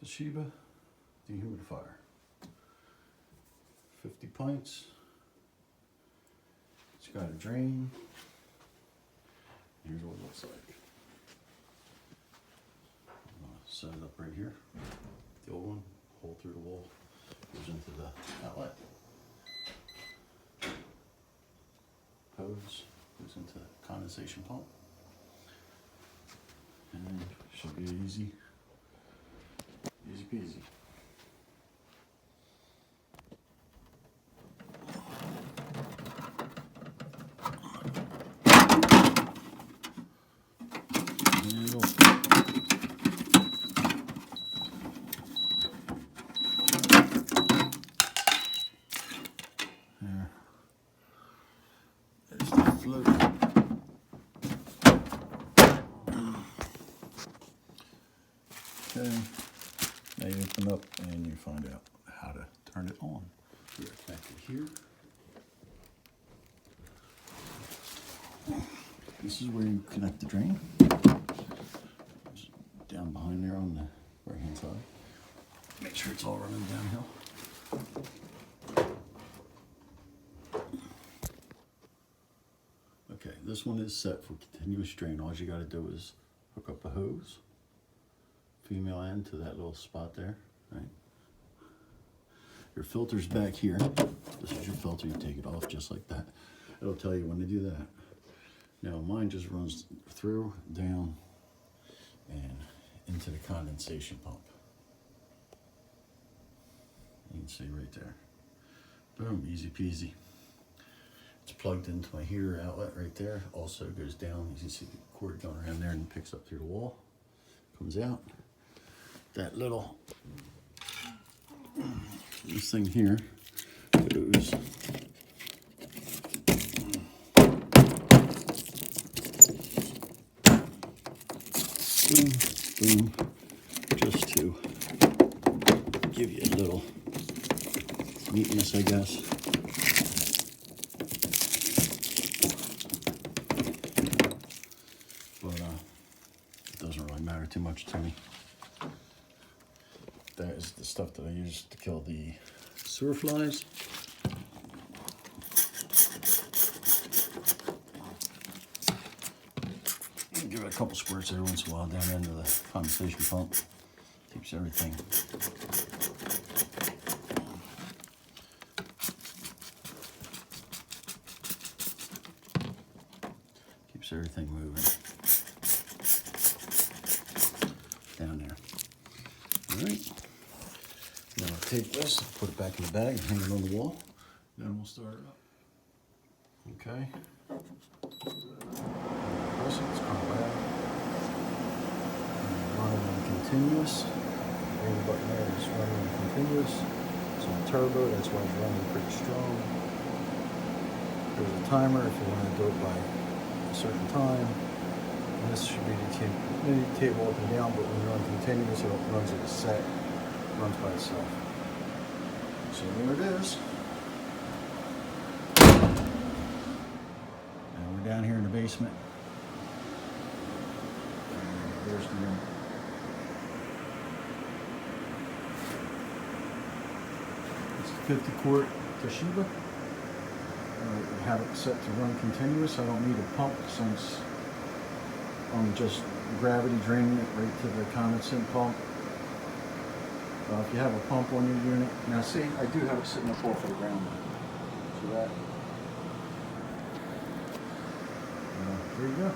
Toshiba dehumidifier. 50 pints. It's got a drain. Here's what it looks like. I'm gonna set it up right here. The old one, hole through the wall, goes into the outlet. Hose goes into the condensation pump. And should be easy peasy. There. There's the float. Okay. Now you open up and you find out how to turn it on. We are connected here. This is where you connect the drain. It's down behind there on the right hand side. Make sure it's all running downhill. Okay, this one is set for continuous drain. All you got to do is hook up a hose, female end, to that little spot there, right? Your filter's back here. This is your filter. You take it off just like that. It'll tell you when to do that. Now mine just runs through, down, and into the condensation pump. You can see right there. Boom, easy peasy. It's plugged into my heater outlet right there. Also goes down. You can see the cord going around there and picks up through the wall. Comes out. That little, this thing here goes boom, boom, just to give you a little neatness, I guess. But it doesn't really matter too much to me. That is the stuff that I use to kill the sewer flies. Give it a couple squirts every once in a while down into the condensation pump. Keeps everything moving down there. All right. Now I'll take this, put it back in the bag, and hang it on the wall. Then we'll start it up. Okay. Press it, it's coming back. Running on continuous. The green button there is running on continuous. It's on turbo, that's why it's running pretty strong. There's a timer if you want to do it by a certain time. And this should be the table up and down, but when you're on continuous, it runs at a set. It runs by itself. So there it is. Now we're down here in the basement. And there's the room. It's a 50 quart Toshiba. I have it set to run continuous. I don't need a pump since I'm just gravity draining it right to the condensate pump. If you have a pump on your unit, now see, I do have it sitting up off the ground. So that, there you go.